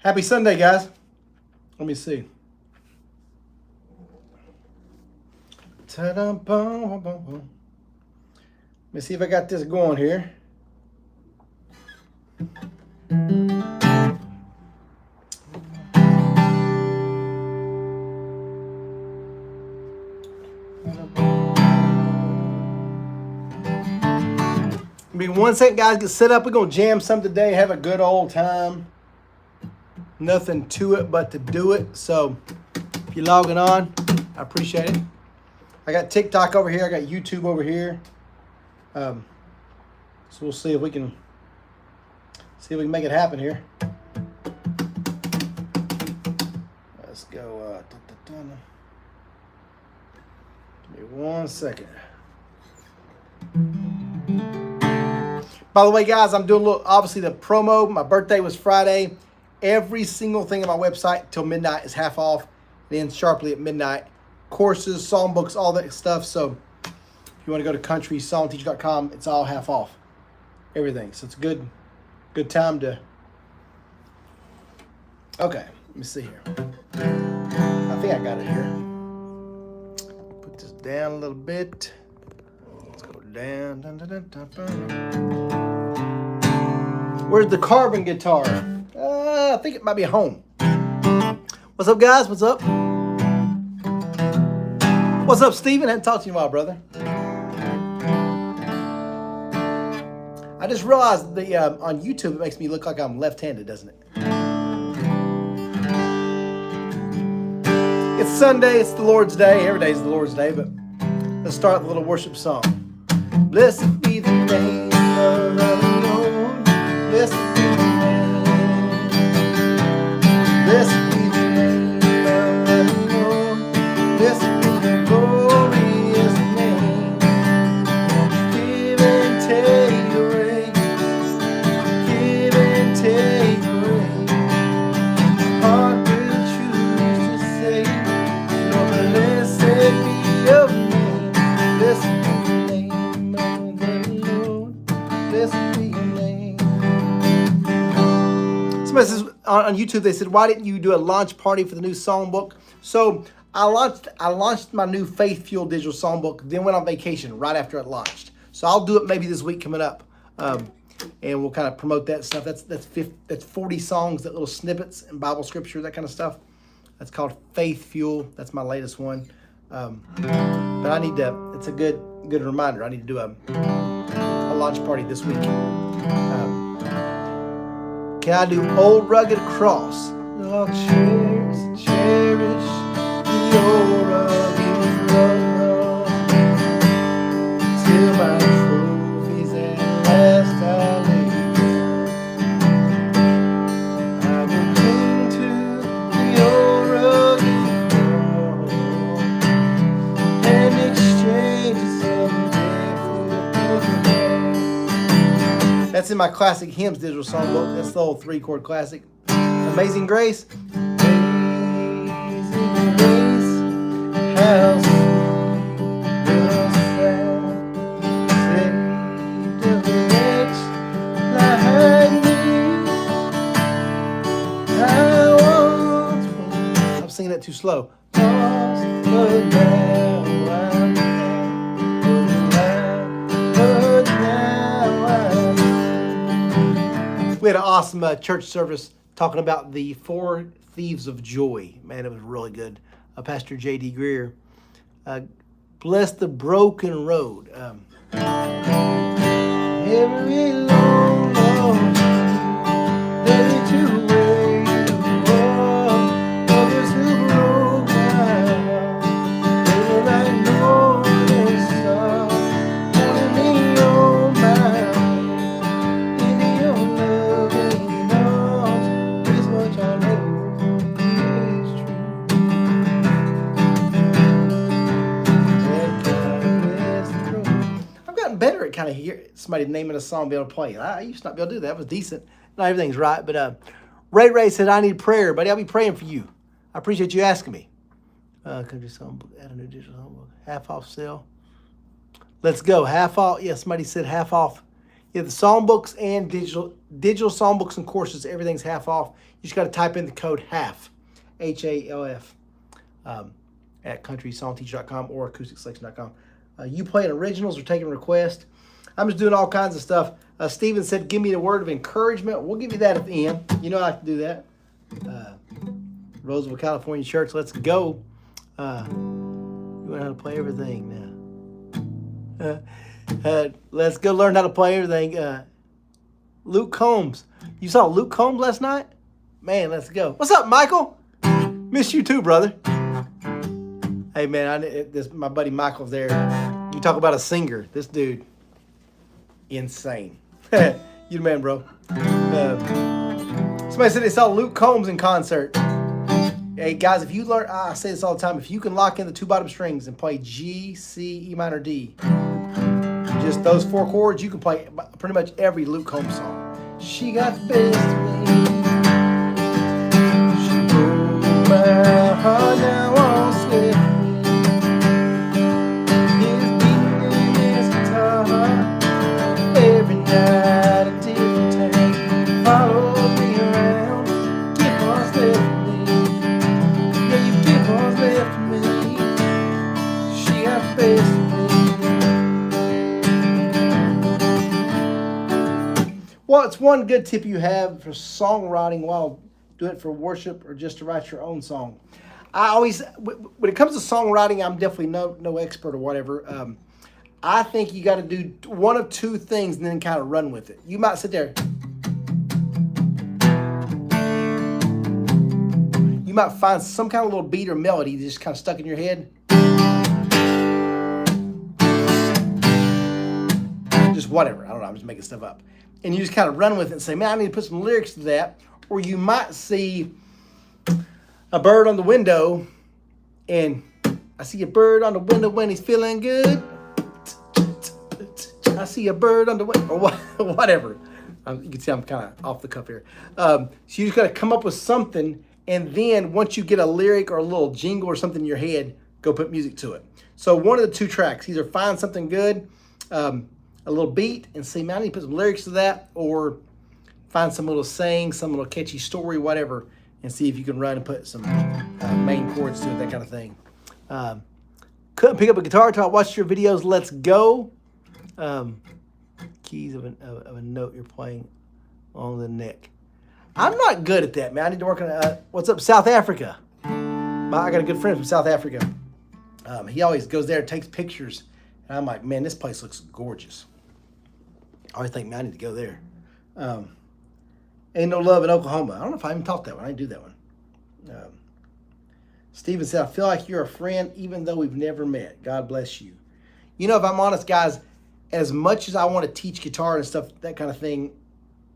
Happy Sunday, guys. Let me see. Ta-da, bum, bum, bum. Let me see if I got this going here. Be 1 second, guys. Get set up. We're gonna jam some today. Have a good old time. Nothing to it but to do it. So if you're logging on, I appreciate it. I got TikTok over here. I got YouTube over here. So we'll see if we can make it happen here. Let's go. Give me 1 second. By the way, guys, I'm doing a little, obviously, the promo. My birthday was Friday. Every single thing on my website till midnight is half off. It ends sharply at midnight. Courses, songbooks, all that stuff. So if you want to go to CountrySongTeacher.com, it's all half off. Everything. So it's a good time to... Okay, let me see here. I think I got it here. Put this down a little bit. Let's go down. Dun, dun, dun, dun, dun. Where's the carbon guitar? I think it might be home. What's up, guys? What's up? What's up, Steven? I hadn't talked to you in a while, brother. I just realized on YouTube it makes me look like I'm left-handed, doesn't it? It's Sunday. It's the Lord's Day. Every day is the Lord's Day, but let's start with a little worship song. Blessed be the name of the Lord. Blessed be the name. Blessed be the name of the Lord. Blessed be the glorious name. Give and take away. Give and take away. Heart will choose to say, Lord, blessed be your name. Blessed be the name of the Lord. Blessed be your name. Somebody says on YouTube, they said, why didn't you do a launch party for the new songbook? So I launched my new Faith Fuel digital songbook, then went on vacation right after it launched. So I'll do it maybe this week coming up, and we'll kind of promote that stuff. That's 40 songs, that little snippets and Bible scripture, that kind of stuff. That's called Faith Fuel. That's my latest one. But I need to. It's a good reminder. I need to do a launch party this week. Can I do Old Rugged Cross? I'll cherish the old rugged cross till my trophies at last I lay. I will cling to the old rugged cross and exchange someday for. That's in my classic hymns digital songbook. That's the old 3-chord classic. Amazing Grace. Amazing Grace, how sweet the sound saved a wretch like me. I once was, I'm singing that too slow. Lost, but now I'm found. But now I'm. We had an awesome church service talking about the 4 thieves of joy. Man, it was really good. Pastor J.D. Greer. Bless the broken road. Every long, long day to wait upon others who broke down. They were like morning stars, holding me on my way. In your loving arms, this much I know is true. That God bless the road. I've gotten better at kind of hear somebody naming a song, be able to play it. I used to not be able to do that. It was decent. Not everything's right, but Ray said, I need prayer, buddy. I'll be praying for you. I appreciate you asking me. Country Songbook, add a new digital songbook. Half off sale. Let's go. Half off. Yeah, somebody said half off. Yeah, the songbooks and digital songbooks and courses, everything's half off. You just got to type in the code HALF, HALF, at CountrySongTeacher.com or AcousticSelection.com. You playing originals or taking requests? I'm just doing all kinds of stuff. Steven said, give me a word of encouragement. We'll give you that at the end. You know I can do that. Roseville, California Church, let's go. You learn how to play everything now. Let's go learn how to play everything. Luke Combs. You saw Luke Combs last night? Man, let's go. What's up, Michael? Miss you too, brother. Hey, man, my buddy Michael's there. You talk about a singer. This dude, insane. You the man, bro. Somebody said they saw Luke Combs in concert. Hey, guys, if you learn, I say this all the time, if you can lock in the two bottom strings and play G, C, E minor, D, just those four chords, you can play pretty much every Luke Combs song. She got the best of me. She broke my heart, now won't slip me. He's beating his guitar every night a different time. Follow me around, keep on slipping me. Yeah, you keep on slipping me. She got the best of me. Well, it's one good tip you have for songwriting while doing it for worship or just to write your own song. I always, when it comes to songwriting, I'm definitely no expert or whatever. I think you got to do one of two things and then kind of run with it. You might sit there. You might find some kind of little beat or melody that's just kind of stuck in your head. Just whatever. I don't know. I'm just making stuff up. And you just kind of run with it and say, man, I need to put some lyrics to that. Or you might see a bird on the window, and I see a bird on the window when he's feeling good. I see a bird on the window, or whatever. You can see I'm kind of off the cuff here. So you just got to come up with something, and then once you get a lyric or a little jingle or something in your head, go put music to it. So one of the two tracks, either find something good, a little beat, and say, man, I need to put some lyrics to that, or find some little saying, some little catchy story, whatever, and see if you can run and put some main chords to it, that kind of thing. Couldn't pick up a guitar until I watched your videos. Let's go. Keys of a note you're playing on the neck. I'm not good at that, man. I need to work on what's up, South Africa? I got a good friend from South Africa. He always goes there and takes pictures. And I'm like, man, this place looks gorgeous. I always think, man, I need to go there. Ain't No Love in Oklahoma. I don't know if I even taught that one. I didn't do that one. Steven said, I feel like you're a friend even though we've never met. God bless you. You know, if I'm honest, guys, as much as I want to teach guitar and stuff, that kind of thing,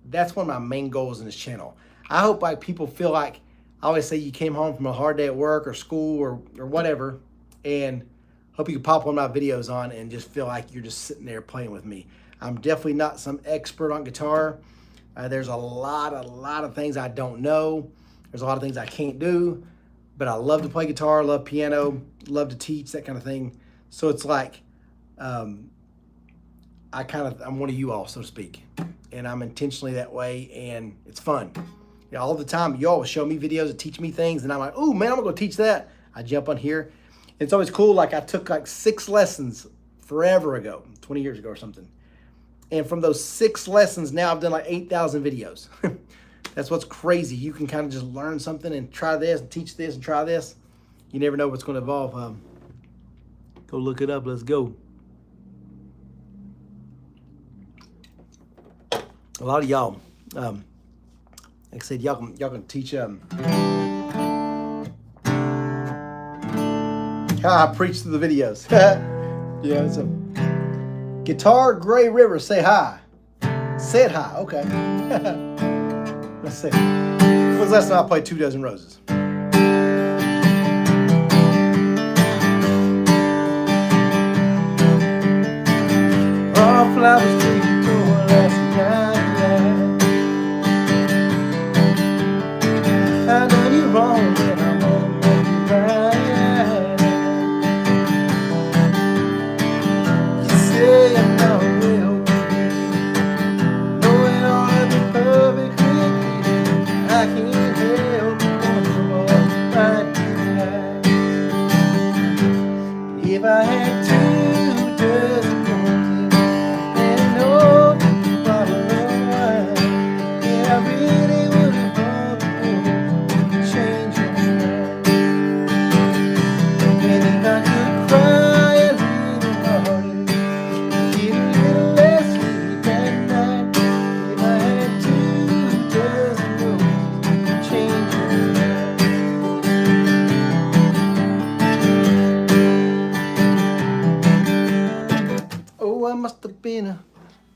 that's one of my main goals in this channel. I hope like people feel like, I always say you came home from a hard day at work or school or whatever, and hope you can pop one of my videos on and just feel like you're just sitting there playing with me. I'm definitely not some expert on guitar. There's a lot of things I don't know. There's a lot of things I can't do, but I love to play guitar, love piano, love to teach, that kind of thing. So it's like, I'm one of you all, so to speak. And I'm intentionally that way, and it's fun. You know, all the time, you always show me videos that teach me things, and I'm like, oh man, I'm gonna go teach that. I jump on here. It's always cool, like I took like 6 lessons forever ago, 20 years ago or something. And from those 6 lessons, now I've done like 8,000 videos. That's what's crazy. You can kind of just learn something and try this and teach this and try this. You never know what's going to evolve. Go look it up. Let's go. A lot of y'all, like I said, y'all can teach how I preach through the videos. Yeah, so Guitar Gray River, say hi. Said hi, okay. Let's see. When was the last time I played 2 Dozen Roses? All flowers to you tore last night. I know you're wrong, and I'm gonna make you right. You say I'm not real.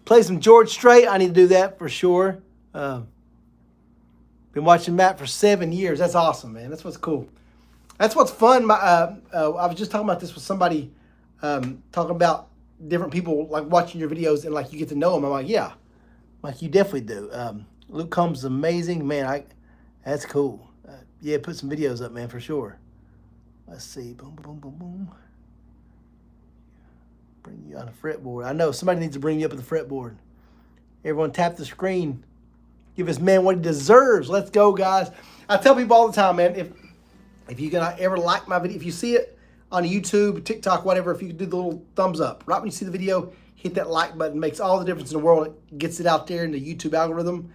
Play some George Strait. I need to do that for sure. Been watching Matt for 7 years. That's awesome, man. That's what's cool. That's what's fun. I was just talking about this with somebody, talking about different people like watching your videos and like you get to know them. I'm like, yeah, like you definitely do. Luke Combs is amazing, man. That's cool. Yeah, put some videos up, man, for sure. Let's see. Boom, boom, boom, boom. Bring you on a fretboard. I know somebody needs to bring you up on the fretboard. Everyone tap the screen. Give this man what he deserves. Let's go, guys. I tell people all the time, man, if you can ever like my video, if you see it on YouTube, TikTok, whatever, if you can do the little thumbs up. Right when you see the video, hit that like button. It makes all the difference in the world. It gets it out there in the YouTube algorithm.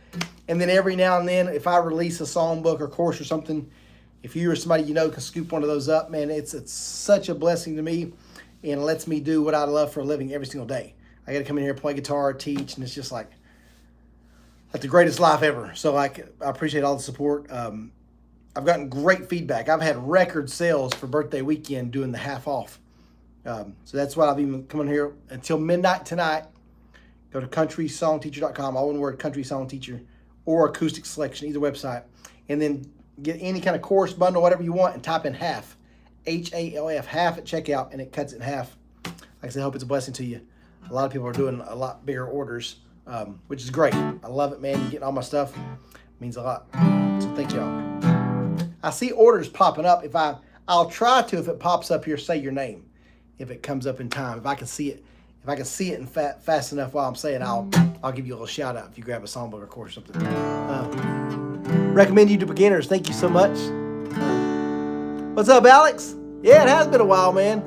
And then every now and then, if I release a songbook or course or something, if you or somebody you know can scoop one of those up, man, it's such a blessing to me and lets me do what I love for a living every single day. I got to come in here, play guitar, teach, and it's just like the greatest life ever. So I appreciate all the support. I've gotten great feedback. I've had record sales for birthday weekend doing the half off. So that's why I've been coming here until midnight tonight. Go to CountrySongTeacher.com, all one word, Country Song Teacher, or Acoustic Selection, either website. And then get any kind of course bundle, whatever you want, and type in half, HALF, half at checkout, and it cuts it in half. Like I said, I hope it's a blessing to you. A lot of people are doing a lot bigger orders, which is great. I love it, man. You getting all my stuff. It means a lot. So thank y'all. I see orders popping up. I'll try to, if it pops up here, say your name. If it comes up in time, if I can see it, and fast enough while I'm saying, I'll give you a little shout out if you grab a songbook or course or something. Recommend you to beginners. Thank you so much. What's up, Alex? Yeah, it has been a while, man.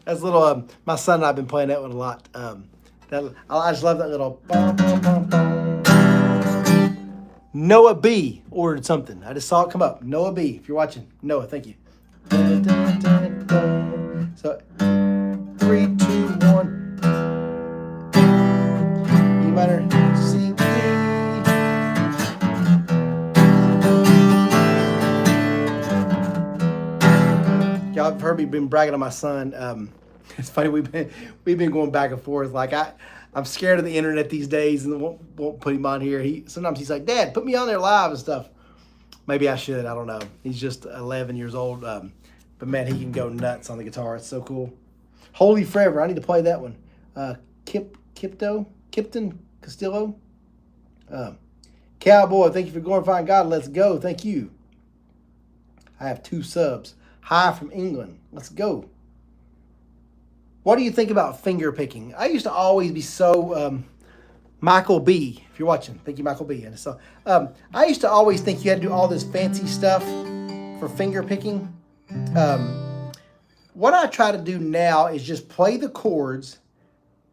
That's a little, my son and I have been playing that one a lot. I just love that little. Noah B ordered something. I just saw it come up. Noah B, if you're watching. Noah, thank you. So, 3, 2, 1. E minor, C, D. Y'all have heard me been bragging on my son. It's funny, we've been going back and forth. Like I'm scared of the internet these days and won't put him on here. Sometimes he's like, Dad, put me on there live and stuff. Maybe I should. I don't know. He's just 11 years old. But man, he can go nuts on the guitar. It's so cool. Holy Forever. I need to play that one. Kipton Castillo. Cowboy, thank you for glorifying God. Let's go. Thank you. I have 2 subs. Hi from England. Let's go. What do you think about finger picking? I used to always be so, Michael B, if you're watching, thank you, Michael B. And so, I used to always think you had to do all this fancy stuff for finger picking. What I try to do now is just play the chords.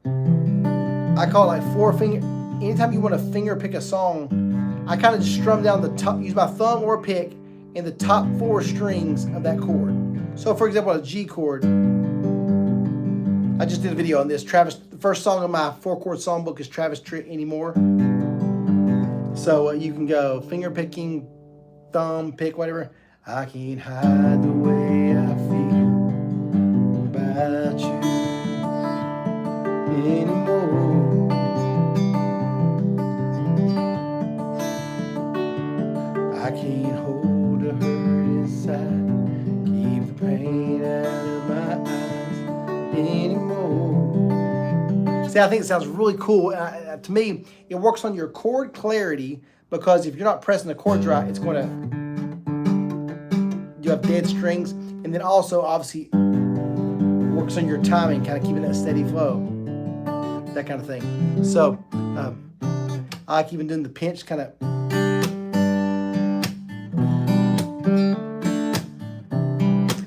I call it like 4 finger. Anytime you want to finger pick a song, I kind of just strum down the top, use my thumb or pick in the top 4 strings of that chord. So for example, a G chord. I just did a video on this. The first song of my 4-chord songbook is Travis Tritt Anymore. So you can go finger picking, thumb pick, whatever. I can't hide the way I feel about you anymore. I can't hold a hurt inside, keep the pain out of my eyes anymore. See, I think it sounds really cool. To me, it works on your chord clarity because if you're not pressing the chords right, it's going to, you have dead strings. And then also, obviously, works on your timing, kind of keeping that steady flow. that kind of thing. So I like even doing the pinch kind of.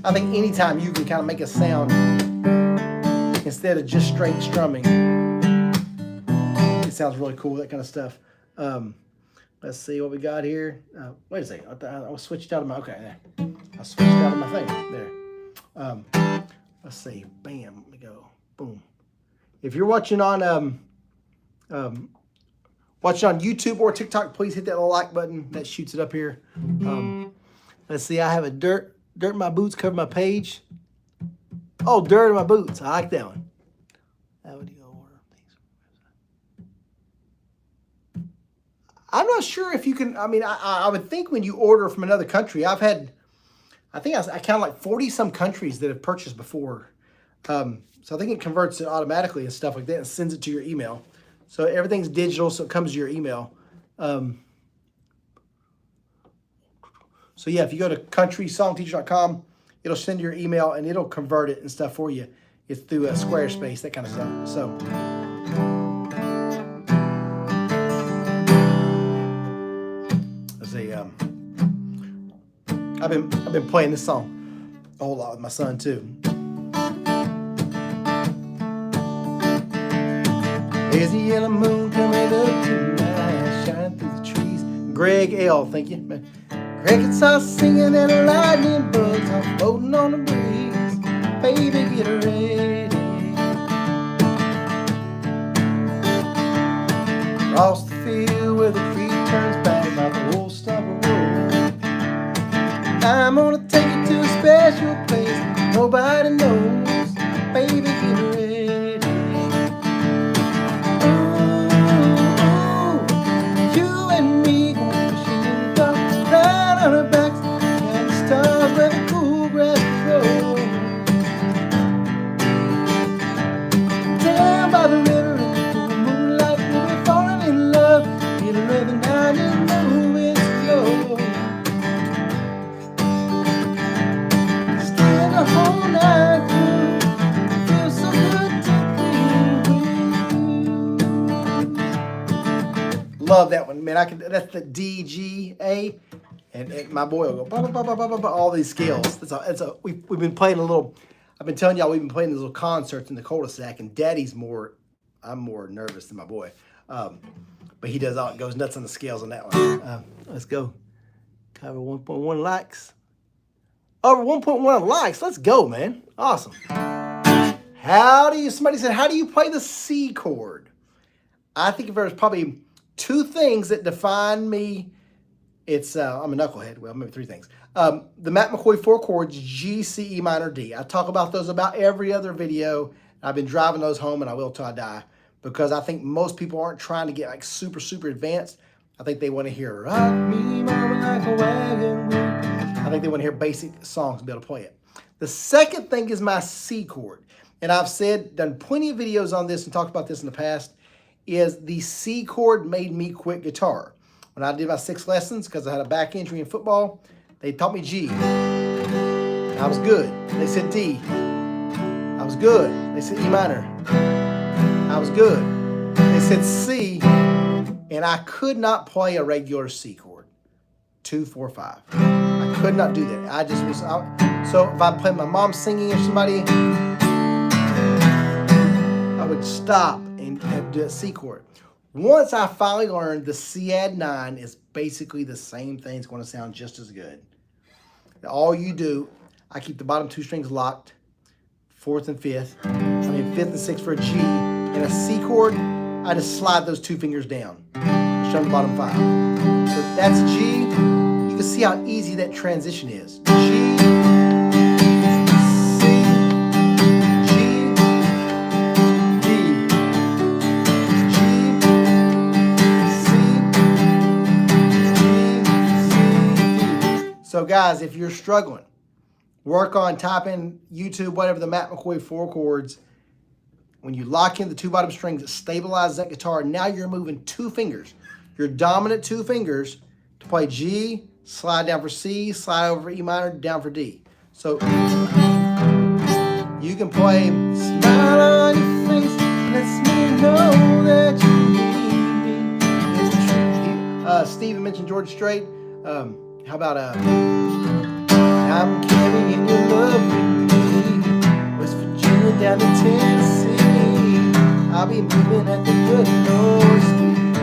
I think anytime you can kind of make a sound instead of just straight strumming, it sounds really cool, that kind of stuff. Let's see what we got here. Wait a second. I switched out of my, okay, there. I switched out of my thing. There. Let's see. Bam. Let me go. Boom. If you're watching on YouTube or TikTok, please hit that little like button. That shoots it up here. Let's see. I have a dirt in my boots cover my page. Oh, dirt in my boots. I like that one. How would you go order things? I'm not sure if you can. I mean, I would think when you order from another country, I counted like 40 some countries that have purchased before. So I think it converts it automatically and stuff like that and sends it to your email. So everything's digital, so it comes to your email. So yeah, if you go to CountrySongTeacher.com, it'll send your email and it'll convert it and stuff for you. It's through Squarespace, that kind of stuff. So let's see. I've been playing this song a whole lot with my son too. There's a yellow moon coming up tonight, shining through the trees. Greg L, thank you. Crickets are singing and the lightning bugs are floating on the breeze. Baby, get ready. Across the field where the creek turns back by the old stump road. I'm gonna take you to a special place nobody knows. Baby, get ready. On our backs and the stars where the cool grass grows. Down by the river in the cool moonlight, we'll be falling in love. Middle of the night is moving slow. Staying the whole night through. It feels so good to be with you. Love that one, man. That's the D, G, A. And my boy will go bah, bah, bah, bah, bah, bah, all these scales. We've been playing a little. I've been telling y'all we've been playing these little concerts in the cul-de-sac, and I'm more nervous than my boy, but he goes nuts on the scales on that one. Let's go. Cover 1.1 likes. Over 1.1 likes. Let's go, man. Awesome. Somebody said, how do you play the C chord? I think if there's probably two things that define me. It's I'm a knucklehead. Well, maybe three things. The Matt McCoy 4 chords, G, C, E minor, D. I talk about those about every other video. I've been driving those home, and I will till I die, because I think most people aren't trying to get like super, super advanced. I think they want to hear rock me, mama, like a wagon wheel. I think they want to hear basic songs and be able to play it. The second thing is my C chord, and I've done plenty of videos on this and talked about this in the past. Is the C chord made me quit guitar. When I did my 6 lessons, because I had a back injury in football, they taught me G. I was good. They said D. I was good. They said E minor. I was good. They said C, and I could not play a regular C chord. 2, 4, 5. I could not do that. I just was out. So if I played my mom singing or somebody, I would stop and do a C chord. Once I finally learned the C add 9 is basically the same thing. It's going to sound just as good. All you do, I keep the bottom 2 strings locked, 4th and 5th. 5th and 6th for a G. And a C chord, I just slide those 2 fingers down. Strum the bottom 5. So that's G. You can see how easy that transition is. G, so guys, if you're struggling, work on typing YouTube, whatever, the Matt McCoy 4 chords. When you lock in the 2 bottom strings, it stabilizes that guitar. Now you're moving 2 fingers, your dominant 2 fingers, to play G, slide down for C, slide over for E minor, down for D. So you can play Smile on Your Face, let's meet know that you need me. Is the truth. Steven mentioned George Strait. How about I'm carrying your love with me, West Virginia down to Tennessee. I'll be moving at the good Lord's speed,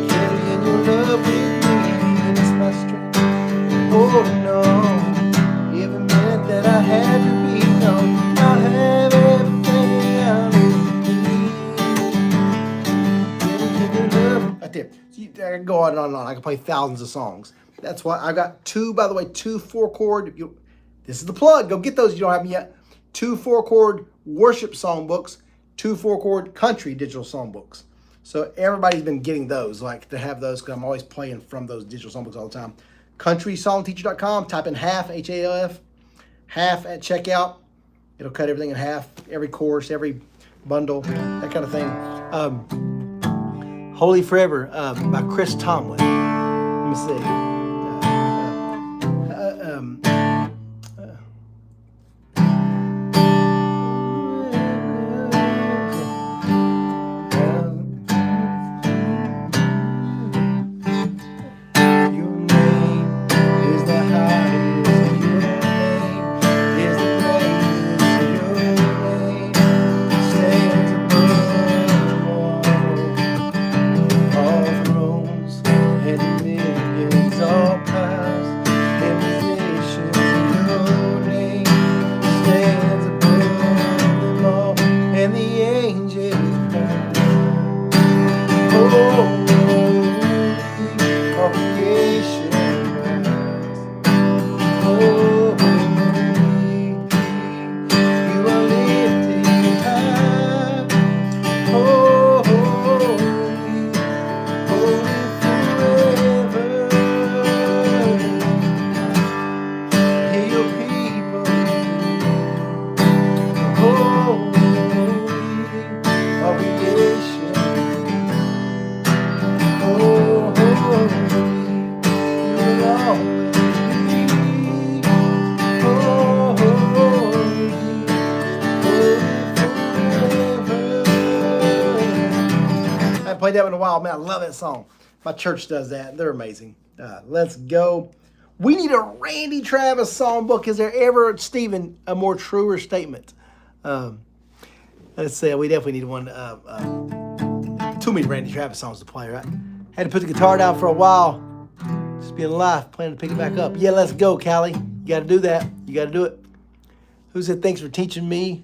carrying your love with me, and it's my strength. Oh no, every minute that I had to be known, I'll have everything I need. Right there. See, I can go on and on and on. I can play thousands of songs. That's why I've got two, by the way, 2 4-chord. This is the plug. Go get those if you don't have them yet. 2 4-chord worship songbooks, 2 4-chord country digital songbooks. So everybody's been getting those, like to have those, because I'm always playing from those digital songbooks all the time. CountrySongTeacher.com. Type in half, H-A-L-F, half at checkout. It'll cut everything in half, every course, every bundle, that kind of thing. Holy Forever by Chris Tomlin. Let me see. Played that one in a while. Man, I love that song. My church does that. They're amazing. Let's go. We need a Randy Travis songbook. Is there ever, Stephen, a more truer statement? Let's see. We definitely need one. Too many Randy Travis songs to play, right? Had to put the guitar down for a while. Just being live, planning to pick it back up. Yeah, let's go, Callie. You got to do that. You got to do it. Who said thanks for teaching me?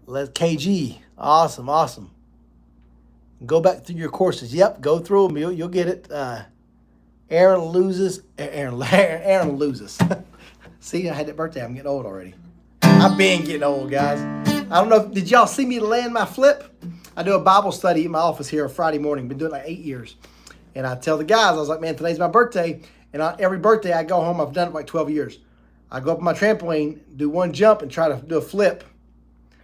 Let's KG. Awesome, awesome. Go back through your courses. Yep, go through them. You'll get it. Aaron loses. Aaron loses. See, I had that birthday. I'm getting old already. I've been getting old, guys. I don't know. Did y'all see me land my flip? I do a Bible study in my office here on Friday morning. Been doing it like 8 years. And I tell the guys, I was like, man, today's my birthday. And every birthday I go home, I've done it for like 12 years. I go up on my trampoline, do one jump, and try to do a flip.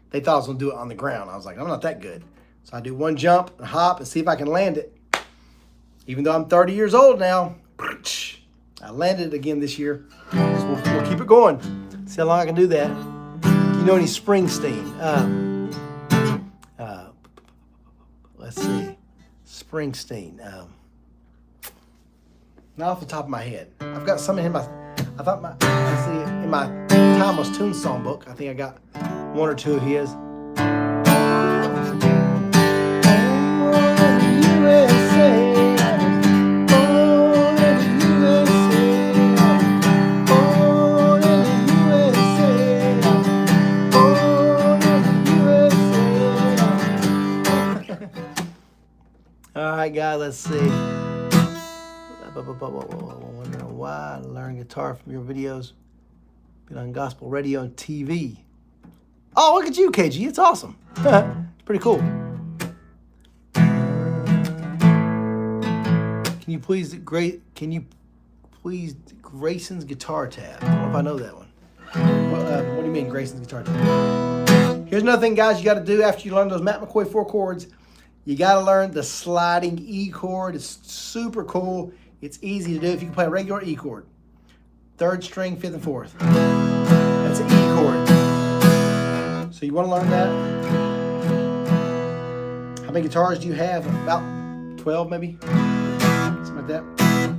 They thought I was going to do it on the ground. I was like, I'm not that good. So I do one jump and hop and see if I can land it. Even though I'm 30 years old now, I landed it again this year. So we'll keep it going. See how long I can do that. You know any Springsteen? Let's see. Springsteen. Not off the top of my head. I've got some in my, I thought in my Timeless Tunes songbook, I think I got one or two of his. All right, guys, let's see. Wondering why I learned guitar from your videos. Been on gospel radio and TV. Oh, look at you, KG. It's awesome. It's pretty cool. Can you please Grayson's guitar tab? I don't know if I know that one. What do you mean, Grayson's guitar tab? Here's another thing, guys, you got to do after you learn those Matt McCoy 4 chords. You got to learn the sliding E chord. It's super cool. It's easy to do if you can play a regular E chord. 3rd string, 5th, and 4th. That's an E chord. So you want to learn that. How many guitars do you have? About 12 maybe? Something like that.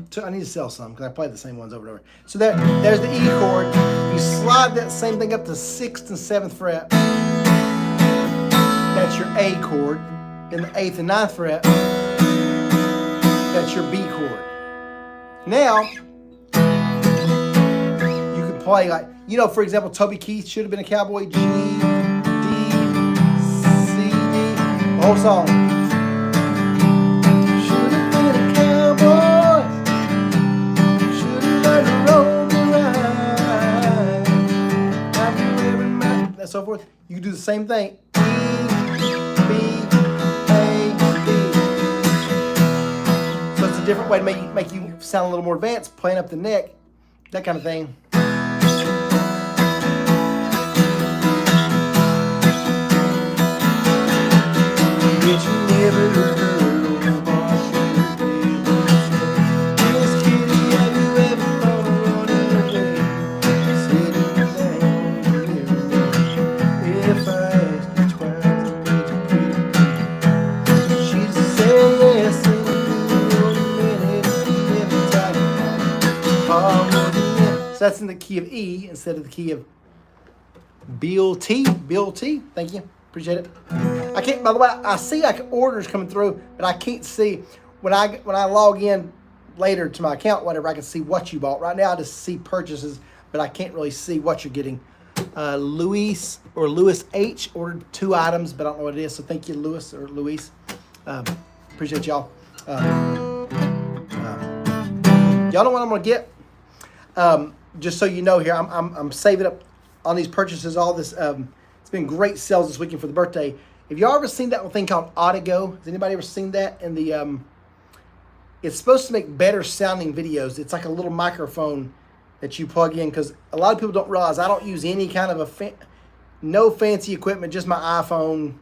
So I need to sell some because I play the same ones over and over. So there's the E chord. You slide that same thing up to 6th and 7th fret. That's your A chord. In the 8th and 9th fret, that's your B chord. Now, you can play like, you know, for example, Toby Keith should have been a cowboy. G, D, C, D. The whole song. Should have been a cowboy. Should have learned to roll me right. I've been living my... And so forth. You can do the same thing. E, B, A, D. So it's a different way to make you sound a little more advanced, playing up the neck, that kind of thing. So that's in the key of E instead of the key of Bill T. Bill T. Thank you. Appreciate it. I can't. By the way, I see like orders coming through, but I can't see when I log in later to my account, whatever. I can see what you bought. Right now, I just see purchases, but I can't really see what you're getting. Luis H ordered 2 items, but I don't know what it is. So thank you, Luis or Luis. Appreciate y'all. Y'all know what I'm gonna get. Just so you know, here I'm saving up on these purchases. All this. It's been great sales this weekend for the birthday. Have y'all ever seen that thing called Audigo? Has anybody ever seen that? And the it's supposed to make better sounding videos. It's like a little microphone that you plug in, because a lot of people don't realize I don't use any kind of no fancy equipment, just my iPhone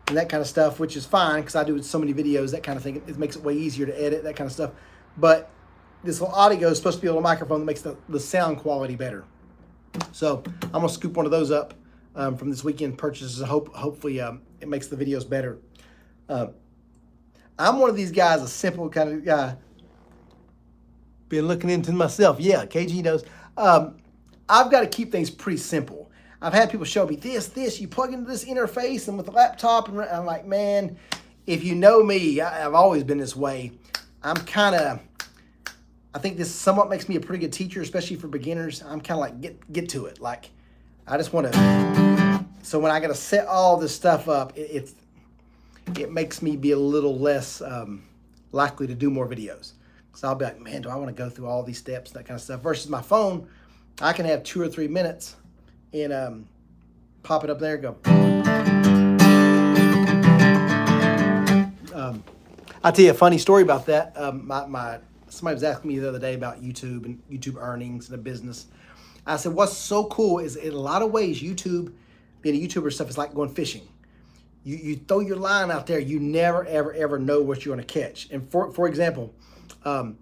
and that kind of stuff, which is fine because I do so many videos, that kind of thing. It makes it way easier to edit, that kind of stuff. But this little Audigo is supposed to be a little microphone that makes the sound quality better. So I'm going to scoop one of those up from this weekend purchases. Hopefully it makes the videos better. I'm one of these guys, a simple kind of guy. Been looking into myself. Yeah, KG knows. I've got to keep things pretty simple. I've had people show me this. You plug into this interface and with the laptop. And I'm like, man, if you know me, I've always been this way. I think this somewhat makes me a pretty good teacher, especially for beginners. I'm kind of like, get to it. Like, I just want to, so when I got to set all this stuff up, it makes me be a little less likely to do more videos. So I'll be like, man, do I want to go through all these steps, that kind of stuff? Versus my phone, I can have 2 or 3 minutes and pop it up there and go. I'll tell you a funny story about that. Somebody was asking me the other day about YouTube and YouTube earnings and a business. I said, what's so cool is in a lot of ways, YouTube, being a YouTuber stuff is like going fishing. You throw your line out there, you never, ever, ever know what you're going to catch. And for example, one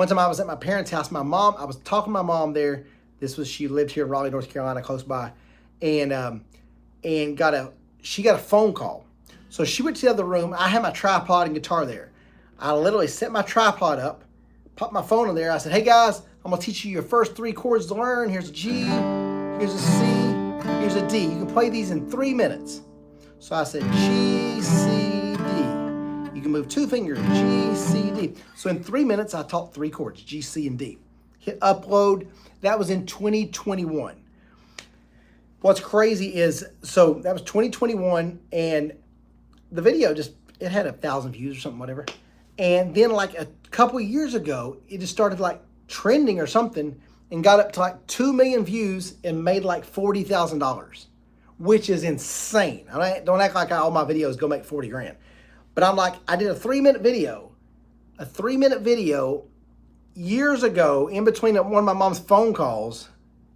time I was at my parents' house. I was talking to my mom there. She lived here in Raleigh, North Carolina, close by. And she got a phone call. So she went to the other room. I had my tripod and guitar there. I literally set my tripod up, popped my phone in there. I said, hey guys, I'm gonna teach you your first 3 chords to learn. Here's a G, here's a C, here's a D. You can play these in 3 minutes. So I said G, C, D. You can move 2 fingers, G, C, D. So in 3 minutes, I taught 3 chords, G, C, and D. Hit upload. That was in 2021. What's crazy is, so that was 2021, and the video it had 1,000 views or something, whatever. And then like a couple of years ago, it just started like trending or something and got up to like 2 million views and made like $40,000, which is insane. Don't act like all my videos go make 40 grand. But I'm like, I did a 3-minute video, years ago in between one of my mom's phone calls,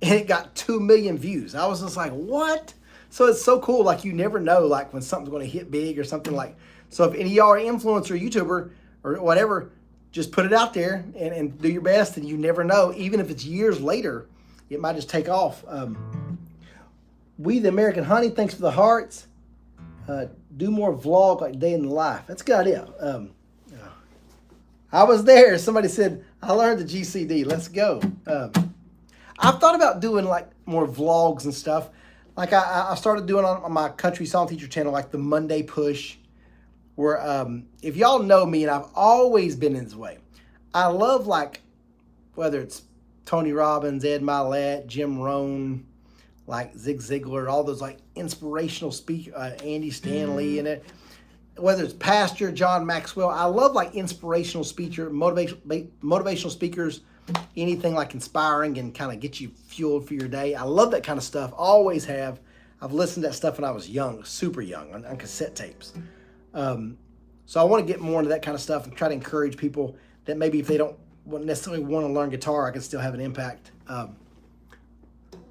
and it got 2 million views. I was just like, what? So it's so cool. Like, you never know, like, when something's going to hit big or something like. So if any of y'all are influencer, YouTuber, or whatever, just put it out there and do your best, and you never know. Even if it's years later, it might just take off. We the American Honey, thanks for the hearts. Do more vlog like day in the life. That's a good idea. I was there. Somebody said, I learned the GCD. Let's go. I've thought about doing like more vlogs and stuff. Like I started doing on my Country Song Teacher channel, like the Monday push, where if y'all know me, and I've always been in this way, I love like, whether it's Tony Robbins, Ed Milet, Jim Rohn, like Zig Ziglar, all those like inspirational speakers, Andy Stanley in it. Whether it's Pastor John Maxwell, I love like inspirational speaker, motivational speakers, anything like inspiring and kind of get you fueled for your day. I love that kind of stuff. Always have. I've listened to that stuff when I was young, super young, on cassette tapes. So I want to get more into that kind of stuff and try to encourage people that maybe if they don't necessarily want to learn guitar, I can still have an impact.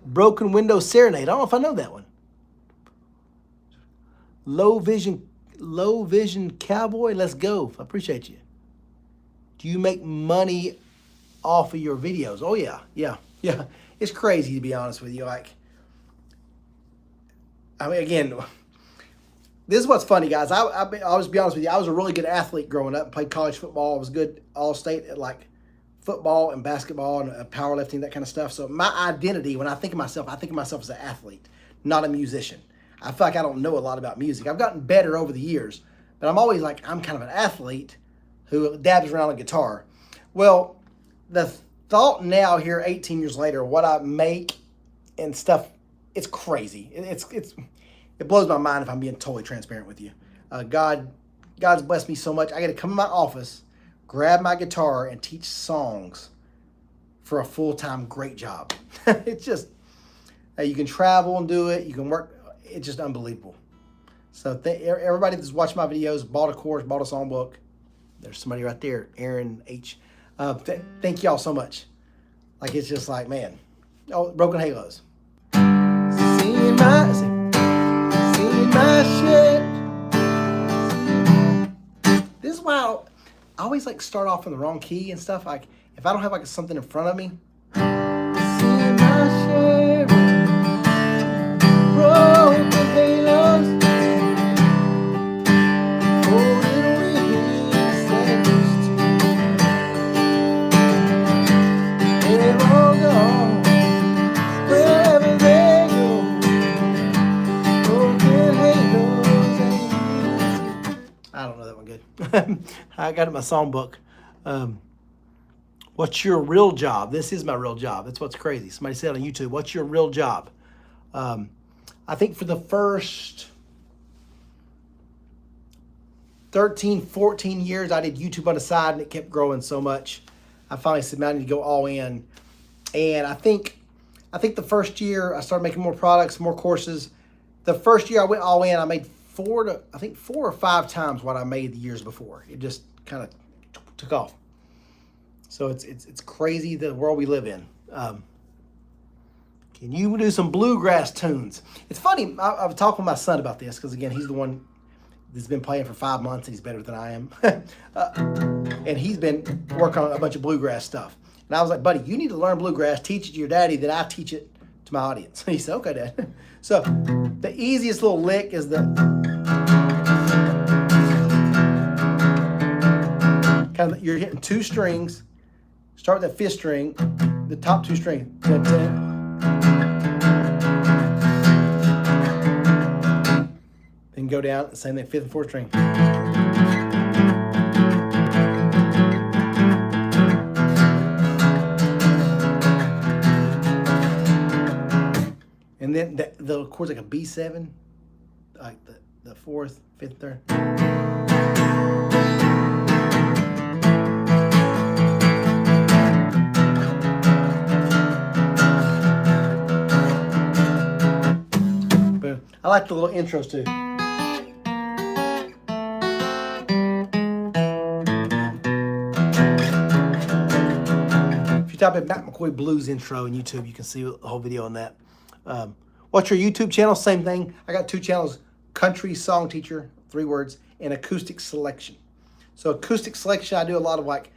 Broken Window Serenade. I don't know if I know that one. Low Vision Cowboy. Let's go. I appreciate you. Do you make money off of your videos? Oh yeah. It's crazy, to be honest with you. Like, I mean, again, this is what's funny, guys. I'll just be honest with you. I was a really good athlete growing up. Played college football. I was good all-state at like football and basketball and powerlifting, that kind of stuff. So my identity, when I think of myself as an athlete, not a musician. I feel like I don't know a lot about music. I've gotten better over the years, but I'm always like, I'm kind of an athlete who dabs around a guitar. Well, the thought now here, 18 years later, what I make and stuff, it's crazy. It blows my mind if I'm being totally transparent with you. God's blessed me so much. I got to come in my office, grab my guitar, and teach songs for a full-time great job. It's just, you can travel and do it. You can work. It's just unbelievable. So everybody that's watched my videos, bought a course, bought a songbook. There's somebody right there, Aaron H. Thank y'all so much. Like, it's just like, man. Oh, Broken Halos. Seeing my shit. This is why I always like start off in the wrong key and stuff. Like, if I don't have like something in front of me. Seeing my shit. Broken halos. Oh, little wings that used to. They're all gone. Wherever they go. Broken halos. I don't know that one good. I got it in my songbook. What's your real job? This is my real job. That's what's crazy. Somebody said on YouTube, what's your real job? I think for the first 13, 14 years, I did YouTube on the side, and it kept growing so much. I finally said, man, I need to go all in. And I think the first year I started making more products, more courses. The first year I went all in, I made 4 or 5 times what I made the years before. It just kind of took off. So it's crazy the world we live in. Can you do some bluegrass tunes? It's funny, I've talked with my son about this, because again, he's the one that's been playing for 5 months, and he's better than I am. And he's been working on a bunch of bluegrass stuff. And I was like, buddy, you need to learn bluegrass, teach it to your daddy, then I teach it to my audience. He said, okay, Dad. So the easiest little lick is the kind of, you're hitting 2 strings. Start with that 5th string, the top 2 strings. Then go down and same thing, 5th and 4th string. And then the chord's like a B7, like the 4th, 5th, 3rd. I like the little intros too. If you type in Matt McCoy Blues intro in YouTube, you can see the whole video on that. What's your YouTube channel? Same thing. I got 2 channels: Country Song Teacher, 3 words, and Acoustic Selection. So acoustic selection, I do a lot of like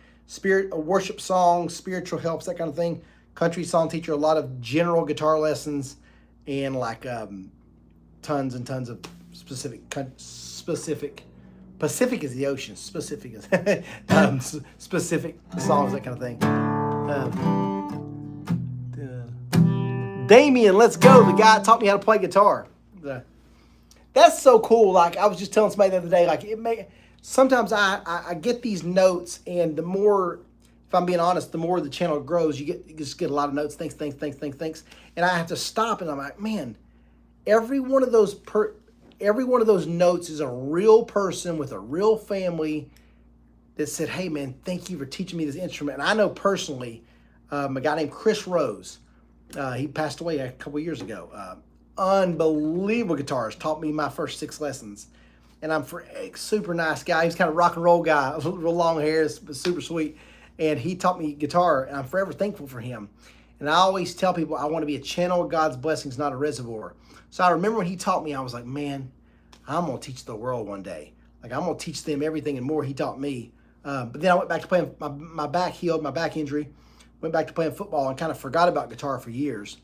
worship songs, spiritual helps, that kind of thing. Country Song Teacher, a lot of general guitar lessons, and like tons and tons of specific specific. Pacific is the ocean. Specific is specific songs, that kind of thing. Damien, let's go. The guy taught me how to play guitar. That's so cool. Like, I was just telling somebody the other day, like, sometimes I get these notes, and the more, if I'm being honest, the more the channel grows, you just get a lot of notes, thanks. And I have to stop, and I'm like, man, every one of those notes is a real person with a real family that said, hey, man, thank you for teaching me this instrument. And I know personally a guy named Chris Rose. He passed away a couple years ago. Unbelievable guitarist. Taught me my first 6 lessons. And I'm a super nice guy. He's kind of rock and roll guy. Real long hair, super sweet. And he taught me guitar, and I'm forever thankful for him. And I always tell people I want to be a channel of God's blessings, not a reservoir. So I remember when he taught me, I was like, man, I'm going to teach the world one day. Like, I'm going to teach them everything and more he taught me. But then I went back to playing. My back healed, my back injury. Went back to playing football and kind of forgot about guitar for years.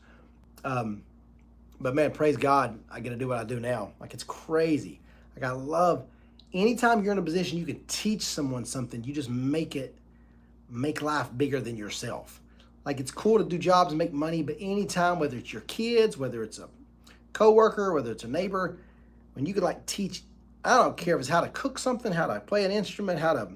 But man, praise God, I get to do what I do now. Like, it's crazy. Like, I love, anytime you're in a position you can teach someone something, you just make life bigger than yourself. Like, it's cool to do jobs and make money, but anytime, whether it's your kids, whether it's a coworker, whether it's a neighbor, when you could like teach, I don't care if it's how to cook something, how to play an instrument, how to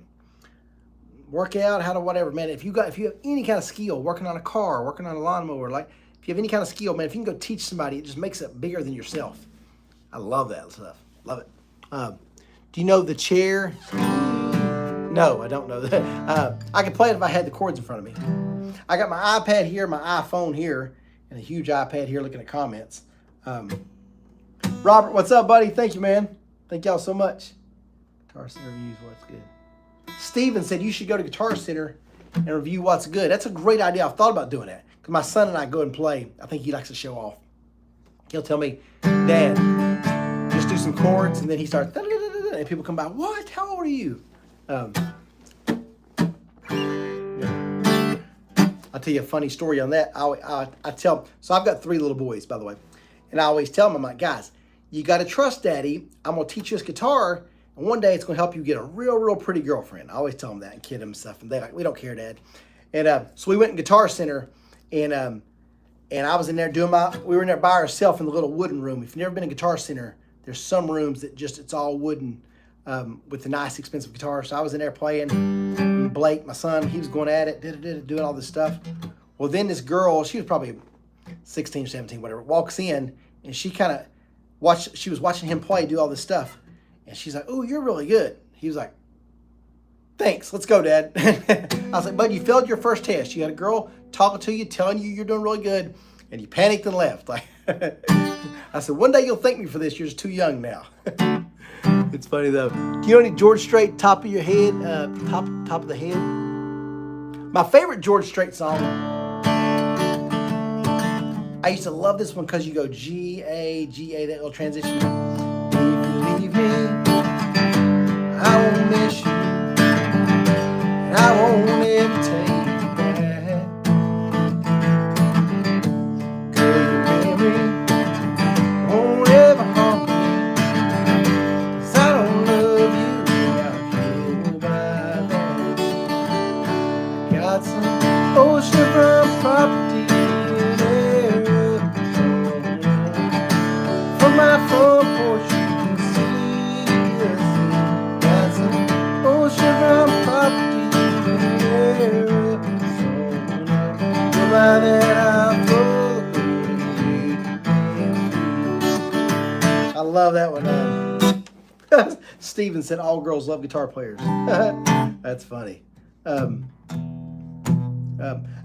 work out, how to whatever, man. If you have any kind of skill, working on a car, working on a lawnmower, like if you have any kind of skill, man, if you can go teach somebody, it just makes it bigger than yourself. I love that stuff. Love it. Do you know the chair? No, I don't know that. I could play it if I had the chords in front of me. I got my iPad here, my iPhone here, and a huge iPad here looking at comments. Robert, what's up, buddy? Thank you, man. Thank y'all so much. Guitar Center reviews what's good. Steven said you should go to Guitar Center and review what's good. That's a great idea. I've thought about doing that because my son and I go and play. I think he likes to show off. He'll tell me, Dad, just do some chords, and then he starts, and people come by, what? How old are you? I'll tell you a funny story on that. I tell, so I've got 3 little boys, by the way, and I always tell them, I'm like, guys, you got to trust Daddy. I'm going to teach you this guitar, and one day it's going to help you get a real pretty girlfriend. I always tell them that and kid them and stuff, and they're like, we don't care, Dad. And so we went in Guitar Center, and I was in there we were in there by ourselves in the little wooden room. If you've never been in Guitar Center, there's some rooms that just, it's all wooden with the nice, expensive guitars. So I was in there playing, and Blake, my son, he was going at it, doing all this stuff. Well, then this girl, she was probably 16, 17, whatever, walks in, and she kind of she was watching him play, do all this stuff. And she's like, oh, you're really good. He was like, thanks, let's go, Dad. I was like, bud, you failed your first test. You had a girl talking to you, telling you you're doing really good, and you panicked and left. Like, I said, one day you'll thank me for this. You're just too young now. It's funny, though. Do you know any George Strait, top of your head, top of the head? My favorite George Strait song, I used to love this one because you go G, A, that little transition. If you leave me, I won't miss you, and I won't ever take you back. Girl, your memory won't ever haunt me, 'cause I don't love you without you by that. Got some oceanfront property my front porch, you can see the sea. Got some oceanfront property in Arizona. By that I'm full. I love that one. Steven said all girls love guitar players. That's funny.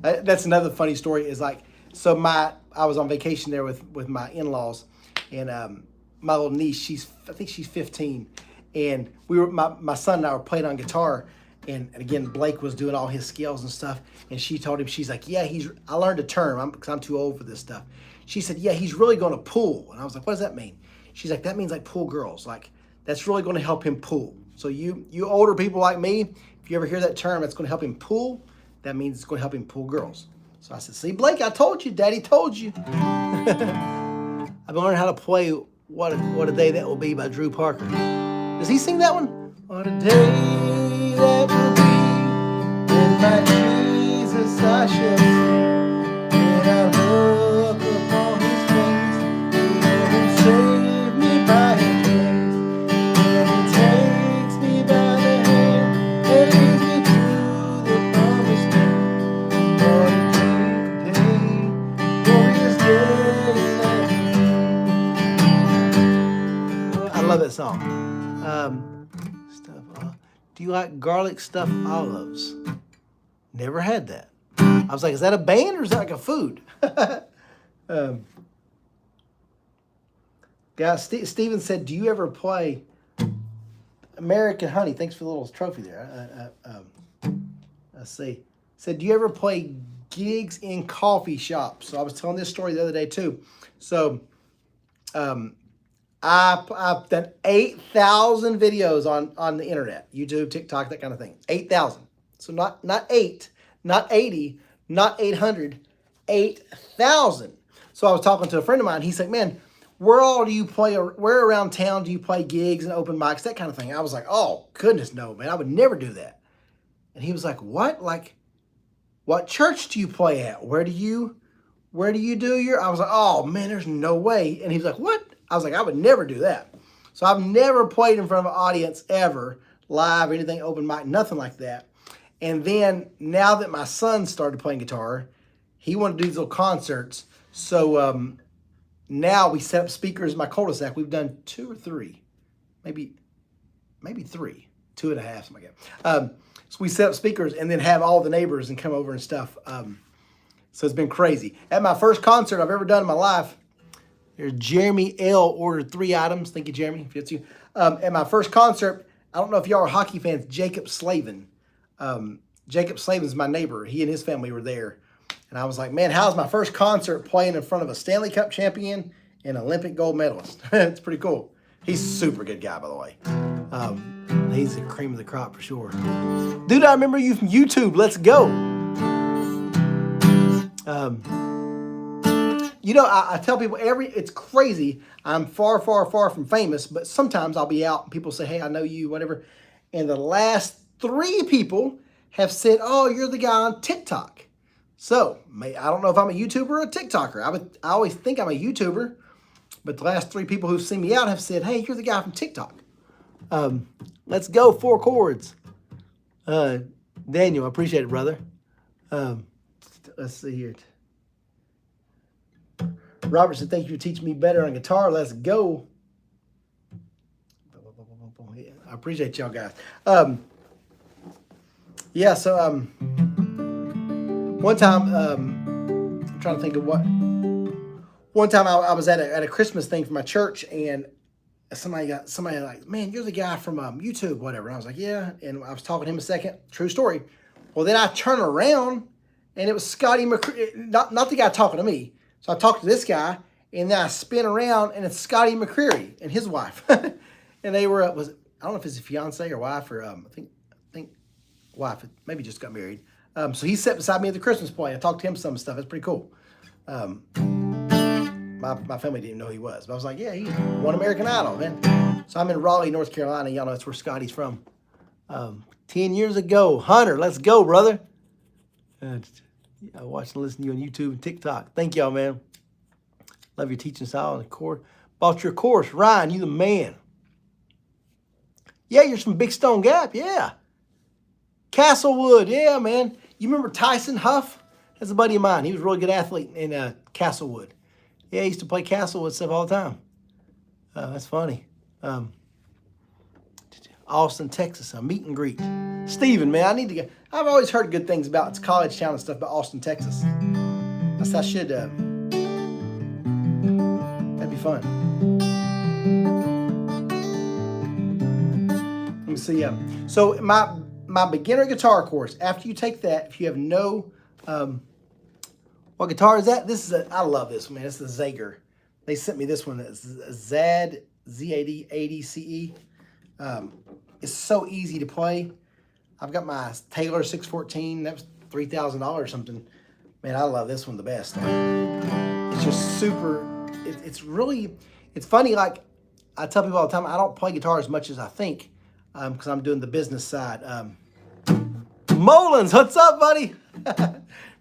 That's another funny story. Is like, so I was on vacation there with my in-laws. And my little niece, I think she's 15, and my son and I were playing on guitar, and again Blake was doing all his scales and stuff, and she told him, she's like, yeah, I learned a term because I'm too old for this stuff. She said, yeah, he's really going to pull, and I was like, what does that mean? She's like, that means like pull girls, like that's really going to help him pull. So you older people like me, if you ever hear that term, it's going to help him pull. That means it's going to help him pull girls. So I said, see, Blake, I told you, Daddy told you. I've been learning how to play What a Day That Will Be by Drew Parker. Does he sing that one? What a day that will be when my Jesus I shall see, when I look upon his face, and save me by his grace, and he takes me by the hand and leads me to the promised land. What a day, glorious day that will be. I love that song. Do you like garlic stuffed olives? Never had that. I was like, is that a band or is that like a food? Guys, Steven said, do you ever play American Honey? Thanks for the little trophy there. Let's see. Said, do you ever play gigs in coffee shops? So I was telling this story the other day too. So I've done 8,000 videos on the internet, YouTube, TikTok, that kind of thing. 8,000. So not 8, not 80, not 800, 8,000. So I was talking to a friend of mine. He's like, man, where around town do you play gigs and open mics, that kind of thing? I was like, oh, goodness, no, man, I would never do that. And he was like, what? Like, what church do you play at? Where do you do your? I was like, oh, man, there's no way. And he was like, what? I was like, I would never do that. So I've never played in front of an audience ever, live, anything, open mic, nothing like that. And then now that my son started playing guitar, he wanted to do these little concerts. So now we set up speakers in my cul-de-sac. We've done 2 or 3, maybe 3, 2.5, something like that. So we set up speakers and then have all the neighbors and come over and stuff. So it's been crazy. At my first concert I've ever done in my life, there's Jeremy L. ordered 3 items. Thank you, Jeremy, if it's you. At my first concert, I don't know if y'all are hockey fans, Jacob Slavin. Jacob Slavin's my neighbor. He and his family were there. And I was like, man, how's my first concert playing in front of a Stanley Cup champion and Olympic gold medalist? It's pretty cool. He's a super good guy, by the way. He's the cream of the crop for sure. Dude, I remember you from YouTube. Let's go. You know, I tell people it's crazy. I'm far, far, far from famous, but sometimes I'll be out and people say, hey, I know you, whatever. And the last 3 people have said, oh, you're the guy on TikTok. So I don't know if I'm a YouTuber or a TikToker. I always think I'm a YouTuber, but the last 3 people who've seen me out have said, hey, you're the guy from TikTok. Let's go, 4 chords. Daniel, I appreciate it, brother. Let's see here. Robert said, thank you for teaching me better on guitar. Let's go. I appreciate y'all guys. Yeah, so one time, I'm trying to think of what. One time I was at a Christmas thing for my church, and somebody like, man, you're the guy from YouTube, whatever. And I was like, yeah. And I was talking to him a second. True story. Well, then I turn around, and it was Scotty McCreery, not the guy talking to me. So I talked to this guy, and then I spin around, and it's Scotty McCreery and his wife. And they were, I don't know if it's a fiance or wife, or I think wife, maybe just got married. So he sat beside me at the Christmas party. I talked to him some stuff. It's pretty cool. My family didn't know who he was. But I was like, yeah, he won American Idol, man. So I'm in Raleigh, North Carolina. Y'all know that's where Scotty's from. 10 years ago. Hunter, let's go, brother. I watch and listen to you on YouTube and TikTok. Thank y'all, man. Love your teaching style and Chord. Bought your course. Ryan, you the man. Yeah, you're from Big Stone Gap. Yeah. Castlewood. Yeah, man. You remember Tyson Huff? That's a buddy of mine. He was a really good athlete in Castlewood. Yeah, he used to play Castlewood stuff all the time. That's funny. Austin, Texas, a meet and greet. Steven, man, I need to go. I've always heard good things about its college town and stuff about Austin, Texas. I should, that'd be fun. Let me see. So my beginner guitar course, after you take that, if you have no, what guitar is that? I love this one, man. It's the Zager. They sent me this one. It's Z-A-D, Z-A-D-A-D-C-E. It's so easy to play. I've got my Taylor 614. That was $3,000 or something. Man, I love this one the best. It's just super, it's funny, like, I tell people all the time, I don't play guitar as much as I think because I'm doing the business side. Mullins, what's up, buddy?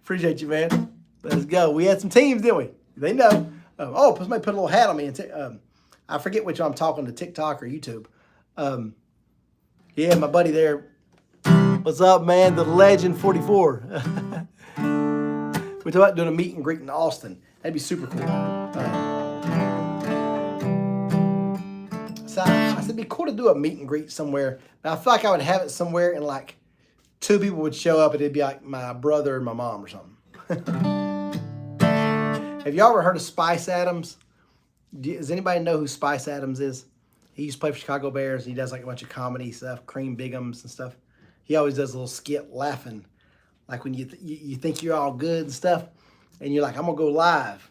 Appreciate you, man. Let's go. We had some teams, didn't we? They know. Somebody put a little hat on me. And I forget which one I'm talking to, TikTok or YouTube. Yeah, my buddy there. What's up, man? The Legend 44. We're talking about doing a meet and greet in Austin. That'd be super cool. So I said it'd be cool to do a meet and greet somewhere. Now I feel like I would have it somewhere and like 2 people would show up and it'd be like my brother and my mom or something. Have y'all ever heard of Spice Adams? Does anybody know who Spice Adams is? He used to play for Chicago Bears. And he does like a bunch of comedy stuff, Cream Bigums and stuff. He always does a little skit laughing. Like when you think you're all good and stuff, and you're like, I'm going to go live.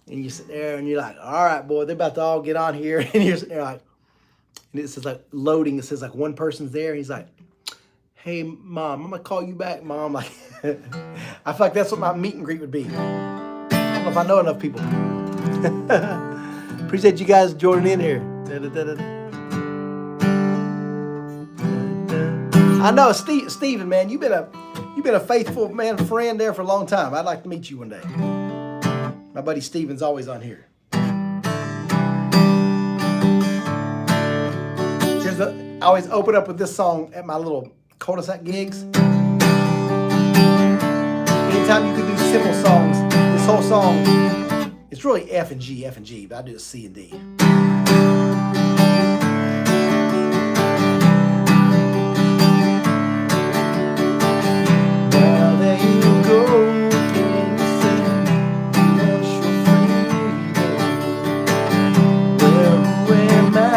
And you sit there and you're like, all right, boy, they're about to all get on here. And you're sitting there like, and it says like loading. It says like one person's there. He's like, hey, Mom, I'm going to call you back, Mom. Like, I feel like that's what my meet and greet would be. I don't know if I know enough people. Appreciate you guys joining in here. I know, Steven, man, you've been a faithful friend there for a long time. I'd like to meet you one day. My buddy Steven's always on here. I always open up with this song at my little cul-de-sac gigs. Anytime you can do simple songs, this whole song, it's really F and G, but I do it C and D. Well, there you go, can you say you're free? Well, who am I?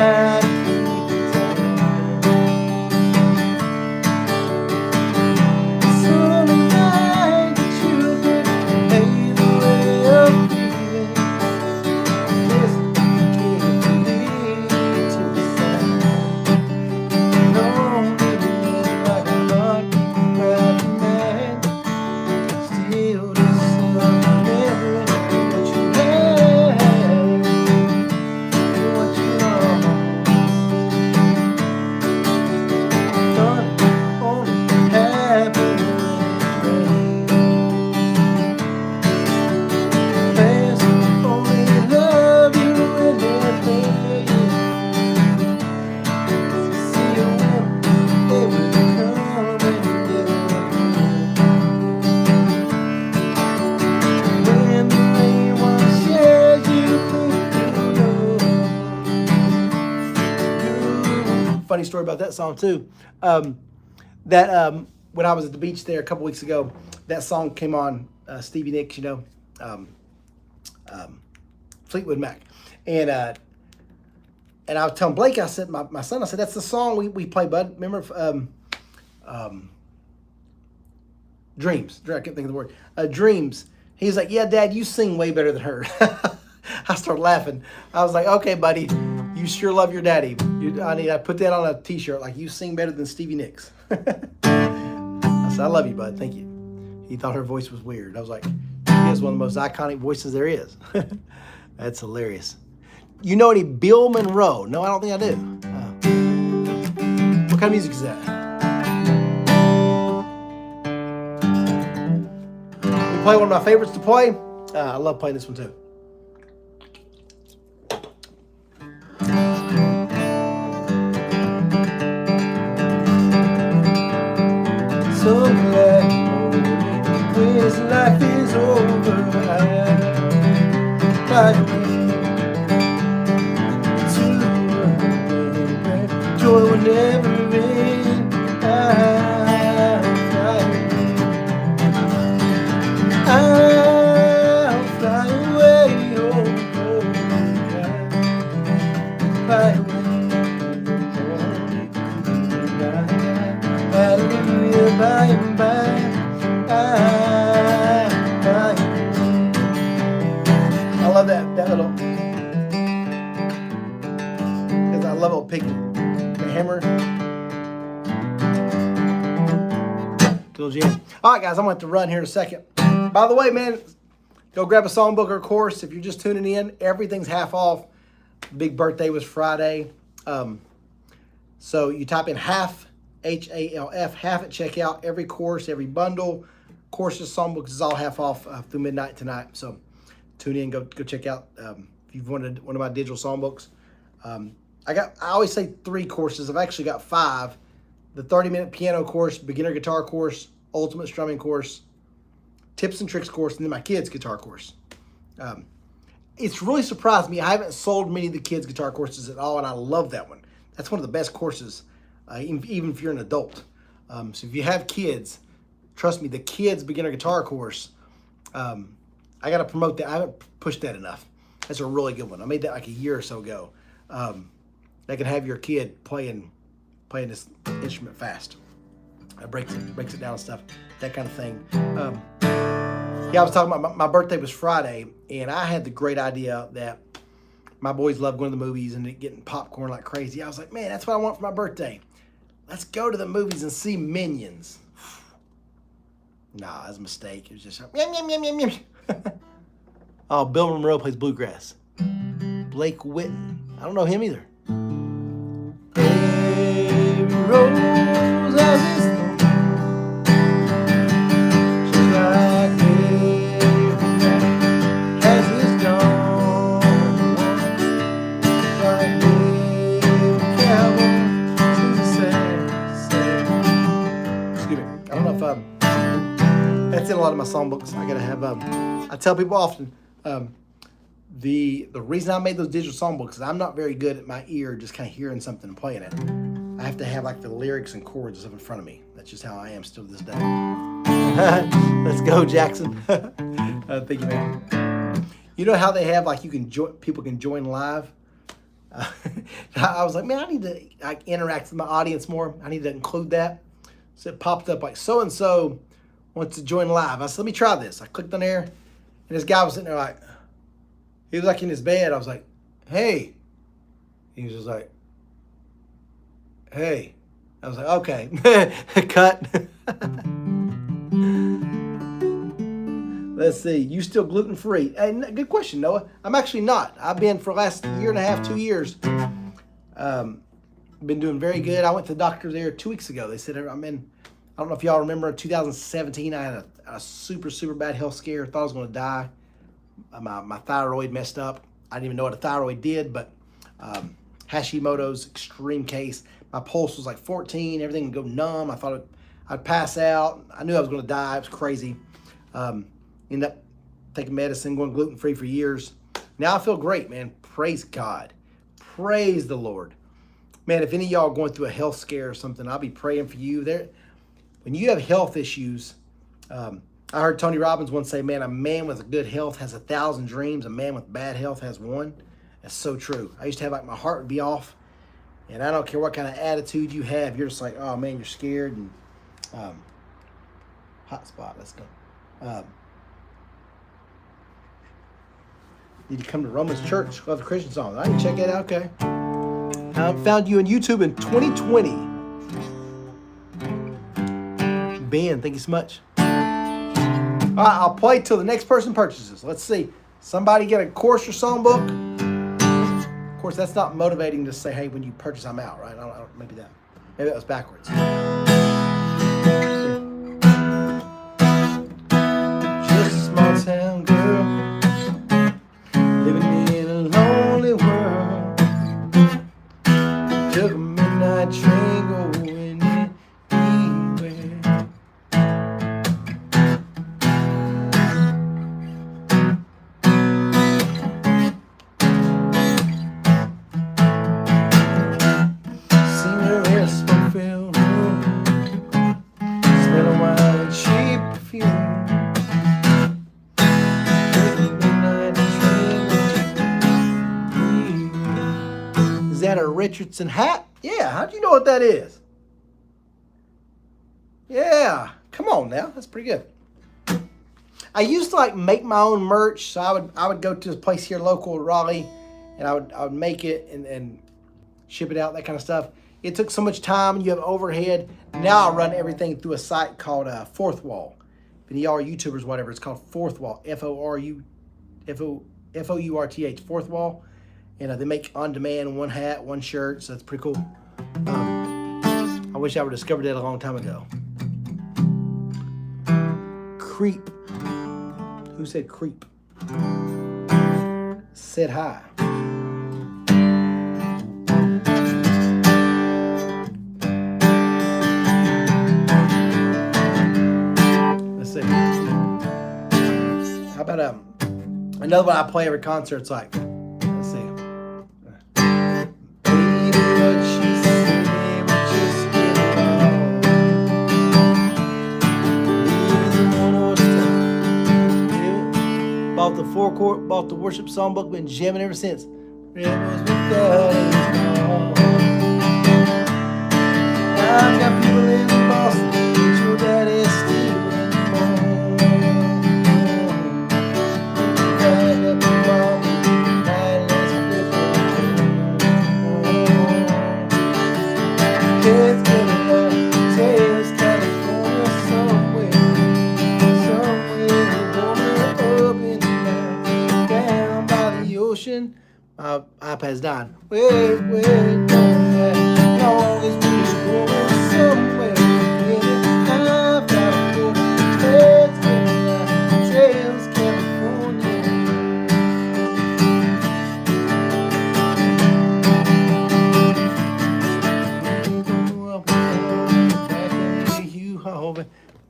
Funny story about that song too. When I was at the beach there a couple weeks ago, that song came on. Stevie Nicks, Fleetwood Mac, and I was telling Blake, I said, my son, I said, that's the song we play, bud. Remember, Dreams. I can't think of the word. Dreams. He's like, yeah, Dad, you sing way better than her. I started laughing. I was like, okay, buddy. You sure love your daddy. I put that on a t-shirt, like you sing better than Stevie Nicks. I said, I love you, bud. Thank you. He thought her voice was weird. I was like, she has one of the most iconic voices there is. That's hilarious. You know any Bill Monroe? No, I don't think I do. What kind of music is that? You play one of my favorites to play? I love playing this one too. So glad when this life is over, joy will never end. I'll fly away, fly away. Hallelujah, by and by. I love that little, because I love little picking the hammer. Little jam. All right, guys, I'm going to have to run here in a second. By the way, man, go grab a songbook or course. If you're just tuning in, everything's half off. Big birthday was Friday. So you type in half, HALF, half at checkout. Every course, every bundle, courses, songbooks is all half off through midnight tonight. So tune in, go check out if you've wanted one of my digital songbooks. I always say 3 courses. I've actually got 5. The 30-minute piano course, beginner guitar course, ultimate strumming course, tips and tricks course, and then my kids guitar course. It's really surprised me. I haven't sold many of the kids guitar courses at all, and I love that one. That's one of the best courses, even if you're an adult. So if you have kids, trust me, the kids beginner guitar course, I got to promote that. I haven't pushed that enough. That's a really good one. I made that like a year or so ago. That can have your kid playing this instrument fast. It breaks it down and stuff, that kind of thing. Yeah, I was talking about my birthday was Friday, and I had the great idea that my boys love going to the movies and getting popcorn like crazy. I was like, man, that's what I want for my birthday. Let's go to the movies and see Minions. Nah, that was a mistake. It was just yum, yum, yum, yum, yum. Oh, Bill Monroe plays bluegrass. Blake Whitten. I don't know him either. Hey, Rose, I miss them. She's like has his dawn. Like excuse me. I don't know if that's in a lot of my songbooks. I gotta have I tell people often the reason I made those digital songbooks is I'm not very good at my ear just kind of hearing something and playing it. I have to have like the lyrics and chords up in front of me. That's just how I am still to this day. Let's go, Jackson. Thank you, man. You know how they have like people can join live? I was like, man, I need to interact with my audience more. I need to include that. So it popped up like so-and-so wants to join live. I said, let me try this. I clicked on there, and this guy was sitting there like, he was like in his bed. I was like, hey. He was just like, hey. I was like, okay. Cut. Let's see. You still gluten-free? Hey, good question, Noah. I'm actually not. I've been for the last year and a half, 2 years. Been doing very good. I went to the doctor there 2 weeks ago. They said I'm in. I don't know if y'all remember 2017. I had a super, super bad health scare. Thought I was going to die. My thyroid messed up. I didn't even know what a thyroid did, but Hashimoto's extreme case. My pulse was like 14. Everything would go numb. I thought I'd pass out. I knew I was going to die. It was crazy. Ended up taking medicine, going gluten-free for years. Now I feel great, man. Praise God. Praise the Lord. Man, if any of y'all are going through a health scare or something, I'll be praying for you. When you have health issues, I heard Tony Robbins once say, man, a man with good health has 1,000 dreams. A man with bad health has 1. That's so true. I used to have like my heart would be off, and I don't care what kind of attitude you have. You're just like, oh man, you're scared. And hot spot. Let's go. Need to come to Romans Church. Love the Christian song. I can check that out. Okay. I found you on YouTube in 2020. Ben, thank you so much. All right, I'll play till the next person purchases. Let's see. Somebody get a course or songbook. Of course, that's not motivating to say, hey, when you purchase, I'm out, right? I don't, maybe that was backwards. Just a small town girl living in a lonely world. Took a midnight train going anywhere. Seen her in a smoke-filled room, smelling wine and cheap perfume. Took a midnight train. Is that a Richardson hat? Yeah, how do you know what that is? Yeah, come on now, that's pretty good. I used to like make my own merch, so I would go to this place here local in Raleigh, and I would make it and ship it out, that kind of stuff. It took so much time, you have overhead. Now I run everything through a site called Fourth Wall. If any of y'all are YouTubers, whatever, it's called Fourth Wall, Fourth, Fourth Wall. And they make on demand 1 hat, 1 shirt, so that's pretty cool. I wish I would have discovered that a long time ago. Creep. Who said creep? Said hi. Let's see. How about another one I play every concert? It's like, let's see. Baby, what she said, we just get along. Bought the forecourt, bought the worship songbook, been jamming ever since. It was without a song. I've got people in Boston, but your daddy's still in home. Back up the mom, and let's flip it. Kids getting love, Taylor's California somewhere. Somewhere warmer up in the down by the ocean. My iPad's dying. Way down there. All this music going somewhere. I've got to go. Let's get Tails, California.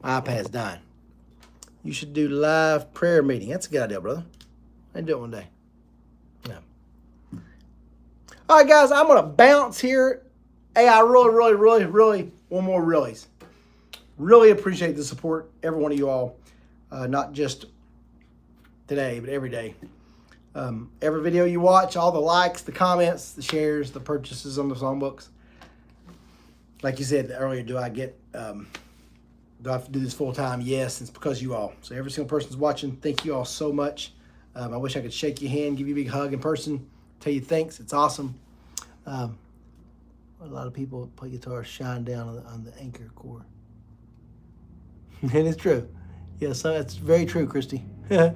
My iPad's dying. You should do live prayer meeting. That's a good idea, brother. I do it one day. Yeah. All right, guys, I'm going to bounce here. Hey, I really, one more reallys. Really appreciate the support, every one of you all. Not just today, but every day. Every video you watch, all the likes, the comments, the shares, the purchases on the songbooks. Like you said earlier, do I have to do this full time? Yes, it's because you all. So every single person's watching. Thank you all so much. I wish I could shake your hand, give you a big hug in person, tell you thanks. It's awesome. A lot of people play guitar shine down on the anchor chord. And it's true. Yeah, so that's very true, Christy. Yeah,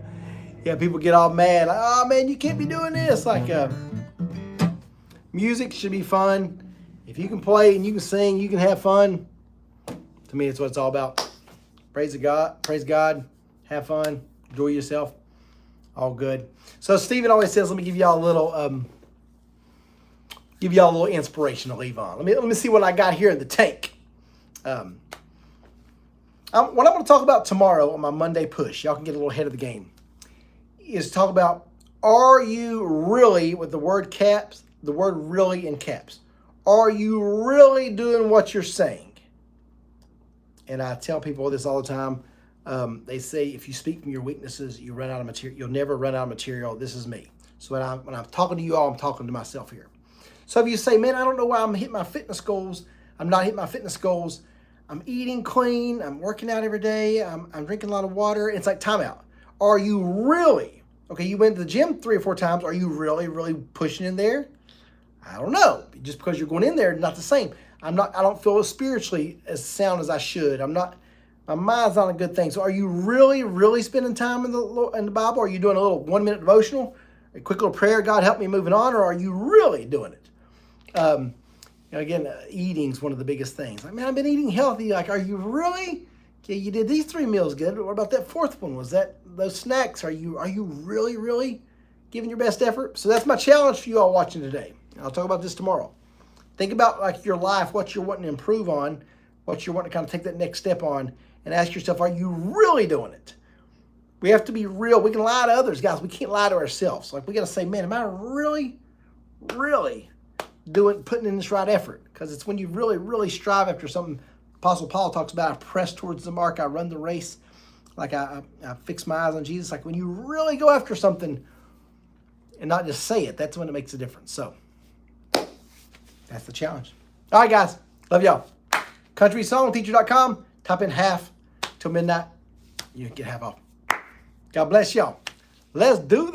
people get all mad. Like, oh, man, you can't be doing this. Like, music should be fun. If you can play and you can sing, you can have fun. To me, it's what it's all about. Praise God, have fun, enjoy yourself. All good. So Stephen always says, let me give y'all a little inspiration to leave on. Let me see what I got here in the tank. What I'm going to talk about tomorrow on my Monday push, y'all can get a little ahead of the game, is talk about, are you really, with the word caps, the word really in caps, are you really doing what you're saying? And I tell people this all the time. They say if you speak from your weaknesses, you run out of material. You'll never run out of material. This is me. So when I'm talking to you all, I'm talking to myself here. So if you say, man, I don't know why I'm hitting my fitness goals. I'm not hitting my fitness goals. I'm eating clean. I'm working out every day. I'm drinking a lot of water. It's like timeout. Are you really, okay, you went to the gym 3 or 4 times. Are you really pushing in there? I don't know. Just because you're going in there, not the same. I don't feel spiritually as sound as I should. My mind's not a good thing. So are you really spending time in the Bible? Are you doing a little 1-minute devotional, a quick little prayer, God help me moving on, or are you really doing it? Again, eating's one of the biggest things. Like, man, I've been eating healthy. Like, are you really? Okay, you did these 3 meals good. What about that 4th one? Was that those snacks? Are you really giving your best effort? So that's my challenge for you all watching today. I'll talk about this tomorrow. Think about like your life, what you're wanting to improve on, what you're wanting to kind of take that next step on, and ask yourself, are you really doing it? We have to be real. We can lie to others, guys. We can't lie to ourselves. Like, we got to say, man, am I really putting in this right effort? Because it's when you really strive after something. Apostle Paul talks about, I press towards the mark, I run the race. Like I fix my eyes on Jesus. Like when you really go after something and not just say it, that's when it makes a difference. So that's the challenge. All right, guys. Love y'all. CountrySongTeacher.com. Type in half till midnight. You get half off. God bless y'all. Let's do this.